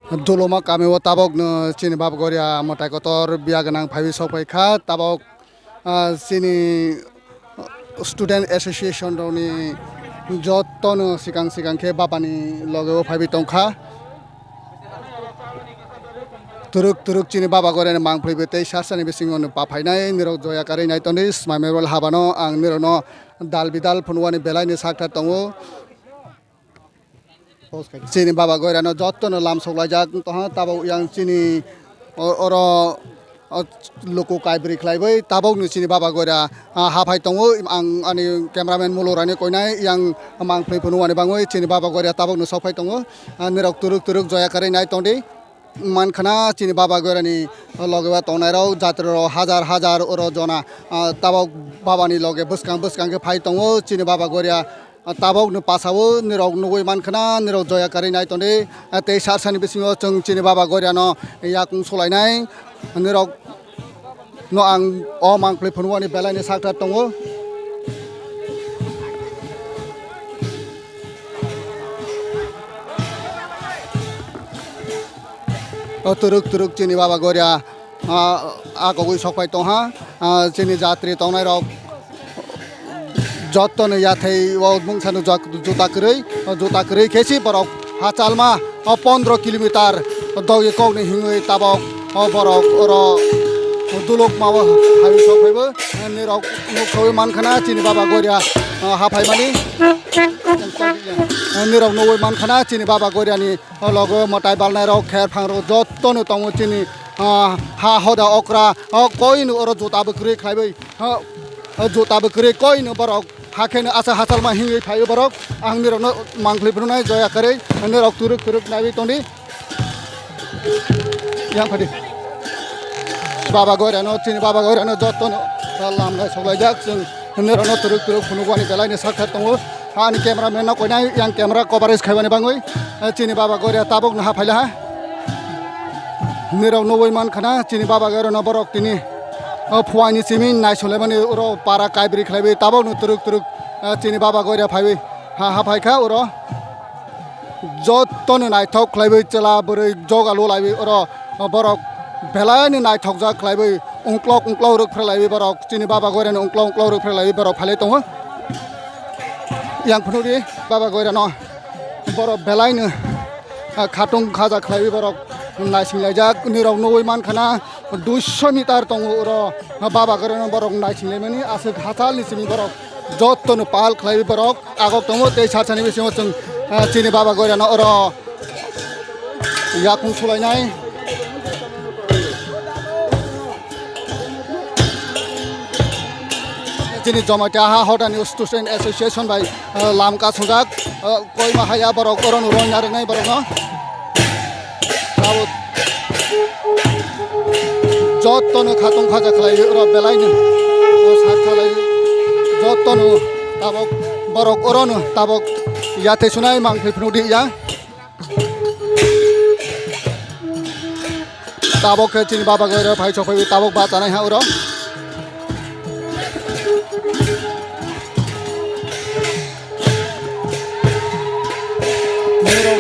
Duloma kami wo tabok no chini bab goria motai kotor biya ganang phaibi sopai kha tabok chini student association roni jotto no sikang sikang ke babani logo phaibi tongkha turuk turuk chini baba goria mang phaibi tei sarsani bisingon pa phainai nirok joya kare nai tonis mamerol habano ang nirono dal bidal phunwani belai ni sakta tongo chini baba goira no jotto no lam soklai jak toha tabo yang chini oro loko kaibri khlaibai tabo ni chini baba goira ha phai tongo ang ani cameraman mulorani koinai yang mang phai phunu ani bangoi chini baba goira tabo no sophai tongo nirok turuk turuk joya kare nai tongdi man khana chini baba goira ni logewa tongnai ro jatro hajar hajar oro jona tabo baba ni loge buskang buskang ke phai tongo chini baba goira tabok no pasao nirok nugoi mankhana nirok joya kari nai tonde tei sarsani bisingo chung chini baba goria no yakung solai nai nirok no ang o mangplei phunwani belai ni sakta tongo turuk turuk chini baba goria agogoi sokpai tongha chini jatri tongnai rok जत्तो न याथै वो मुंगसानु जुता करै खेसी बरक हाचालमा 15 kilometre दगे कौने हिङै ताबक बरक र दुलोक माव high सफैबो निरक मुखै मानखाना चिनि बाबा गोरिया हाफाइ मानि निरक नवै मानखाना चिनि बाबा गोरियानि लग मटाइ बालनाइ रक खेर फांरो जत्तो न तंगो चिनि हा हदा अक्रा कोइन अर जुताबो करै खाइबै जुताबो करै कोइन बरक हाखेन आसा हासालमा हिङै फायो बरक आं निरकनो मांख्लै ब्रुनाय जया करे निरक तुरुक तुरुक नाबि तंदि yang phadi baba goirano chini baba goirano jottono lamnai soglai jak jeng nirono turuk turuk phunugwani belai ni sakha tongo ani cameraman no koinai yang camera coverage khaibani bangoi chini baba goria tabok na hafaila ha nirok nowoi man khana chini baba goirano borok tini fuani simin nai solemani oro para kaibri khlaibi tabok no turuk turuk chini baba goria phaibi ha hafaikha oro jottono naithok khlaibi chela boroi jogalo laibi oro borok belai naithok ja khlaibi ungklok ungklok ruk phrelaibi borok chini baba goirano ungklok ungklok ruk phrelaibi borok phalai tongo yang phunuri baba goirano borok belai no khatung khaja khlaibi borok naisinglai jak nirok nowoi man khana 200 mitar tongo oro baba goirano borok naisinglai mani asuk hatal ni simi borok jottono pal khlaibi borok agok tongo tei satsani bisingo chung chini baba goirano oro yakung sulainai chini jomata ha hodani student association bai lamka sujak koi mahaya borok oron ron narinai borok no rawut jottono khatung khaja khlai oro belai no sat khlai jottono tabok borok oron tabok yate sunai mangphei phnudi ya tabok chini baba goira phai chokhoi tabok ba chanai ha oro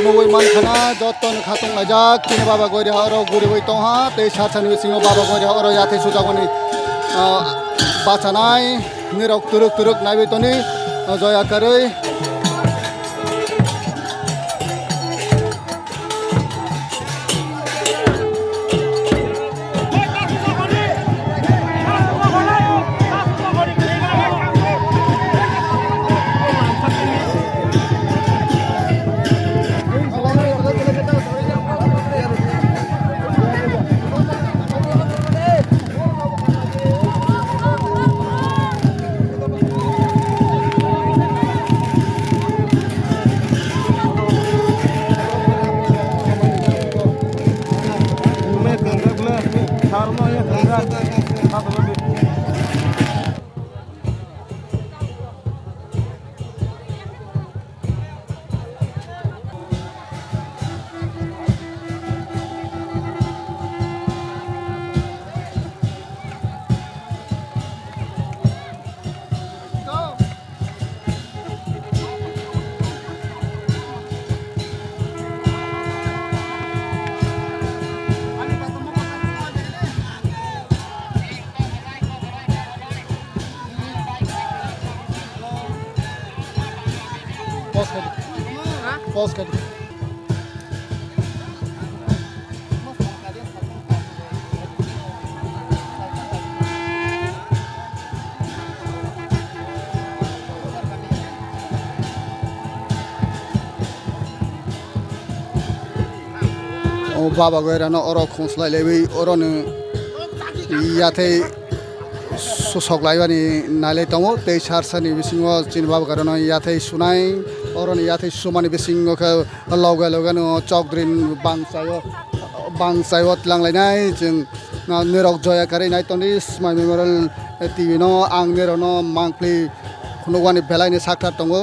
nowoi man khana jottono khatung ajak chini baba goria oro guribai tongha tei satsani bisingo baba goria oro yate sujagoni ba chanai nirok turuk turuk naibi toni joya karei pause कर बाबा गएर न अरो खोस्लाई लेबै अरो न याथे ससकलाई बानी नाले तमो तै सारसानि बिसिङो चिन बाबा गएर न याथे सुनाइ अरो न याथे सुमानि बिसिङो ख लौगा लौगा न चकद्रिन बांसायो तलांलाइनाय जों निरक जया करे नाय तनि स्माइ मेमोरियल टिभि न आं नेरो न मांख्लि खुनुवानि बेलाइनि साखा दङो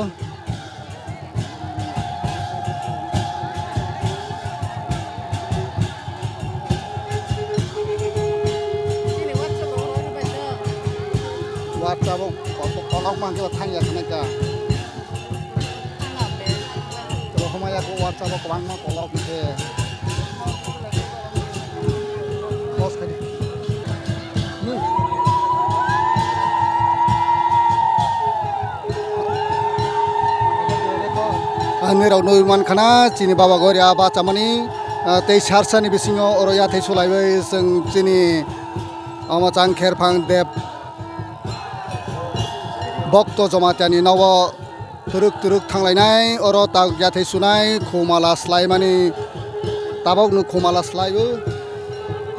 WhatsApp kolok mang kita tanya sana ka. Kalau kamu ya aku WhatsApp ko bang mang kolok ke. Pause kali. Ani rau noi man khana chini baba goria ba chamani tei sarsani bisingo oro ya thei solaibai जों chini amachang kherphang deb भक्त जमात्यानि नव तुरुक थांलायनाय अर ताग याथै सुनाय खोमाला स्लायमानि ताबावनो खोमाला स्लायबो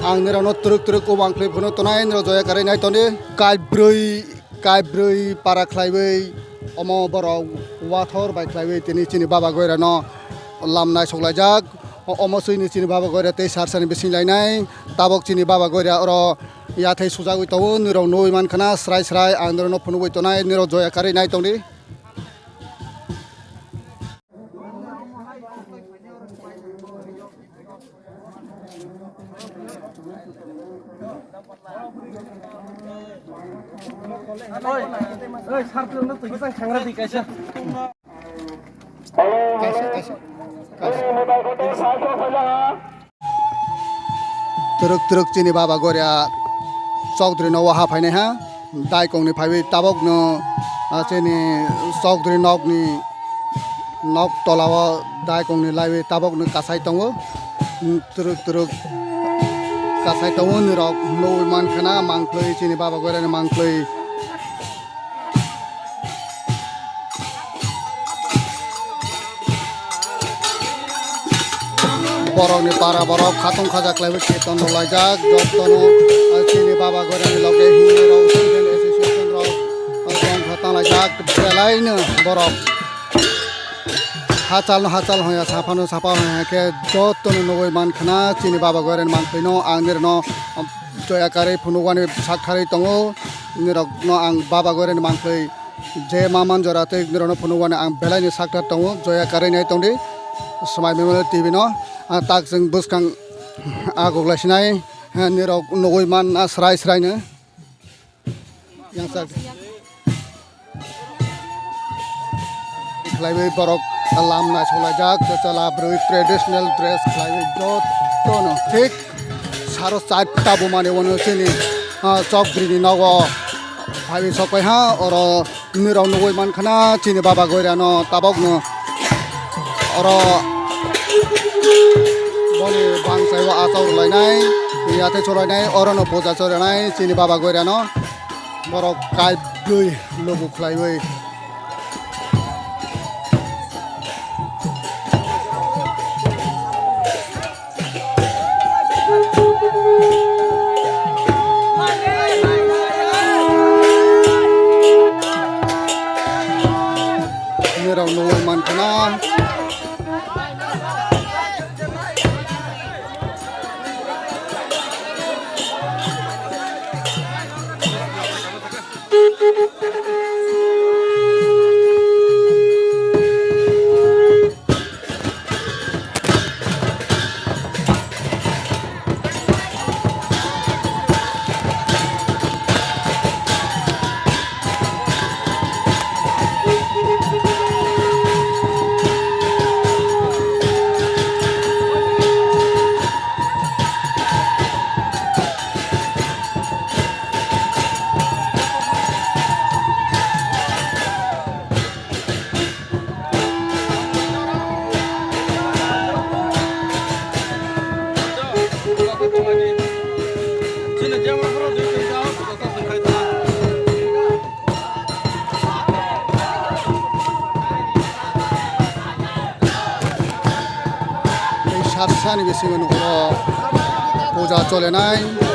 आं नेरावनो तुरुक वांख्लै फुनो तनाय नेराव जया करायनाय तनि कायब्रै पाराख्लायबै अम बराव वाथर बायख्लायबै तिनि चिनि बाबा गयरा न लामनाय सगलायजाक अमसैनि चिनि बाबा गयरा तै सारसानि बिसिंलायनाय ताबक चिनि बाबा गयरा अर याथै सुजागै तव निराव नय मानखाना स्राय आं नेराव फुनुबै तनाय निराव जया करायनाय तनि ओइ सारखौनो तुइखौ खांग्रा दिखायसो तुरुक चिनि बाबा गऱ्या चौधरी नवा हाफायनाय हा दायकंनि फाइबै ताबकनो चिनि चौधरी नगनि नग तलाव दायकंनि लाइबै ताबकनो कासाय तंगो तुरुक कासाय तंगो निरक नय मानखाना मांख्लै चिनि बाबा गऱ्यानि मांख्लै बरकनि पारा बरक खाथं खाजाख्लायबो केतन लायजाक जतनो चिनि बाबा गऱ्यानि लगे हिराव स्टुडेन्ट एसोसिएसन राव दं खातां लायजाक बेलायनो बरक हाचाल होया साफा होया के जतनो नगै मानखाना चिनि बाबा गऱ्यानि मानखैनो आं निरनो जयाकारै फुनुवानि साखारै दङो निरकनो आं बाबा गऱ्यानि मानखै जे मामान जरातै निरनो फुनुवानि आं बेलायनि साखा दङो जयाकारै नाय दंदि समाय मेमोरियल टिभि न ताक जों बुसखां आगलायसिनाय निराव नगै मान स्रायनो खालायबै बरक लामना सलायजाक चला ब्रै ट्रेडिशनल ड्रेस खालायबै जतनो थिक सारो चारटा बुमाने वनो चिनि चकद्रिनि नग भाबि सकै हा अर निराव नगै मानखाना चिनि बाबा गयरानो ताबकनो अर बने बांसायो आचार लायनाय याथे चलायनाय अरनो बोजा चलायनाय चिनि बाबा गयरानो बरक कायब्रै लोगो खालायबै निराव नय मानखाना kaisa ni bisingo nukro puja cholenai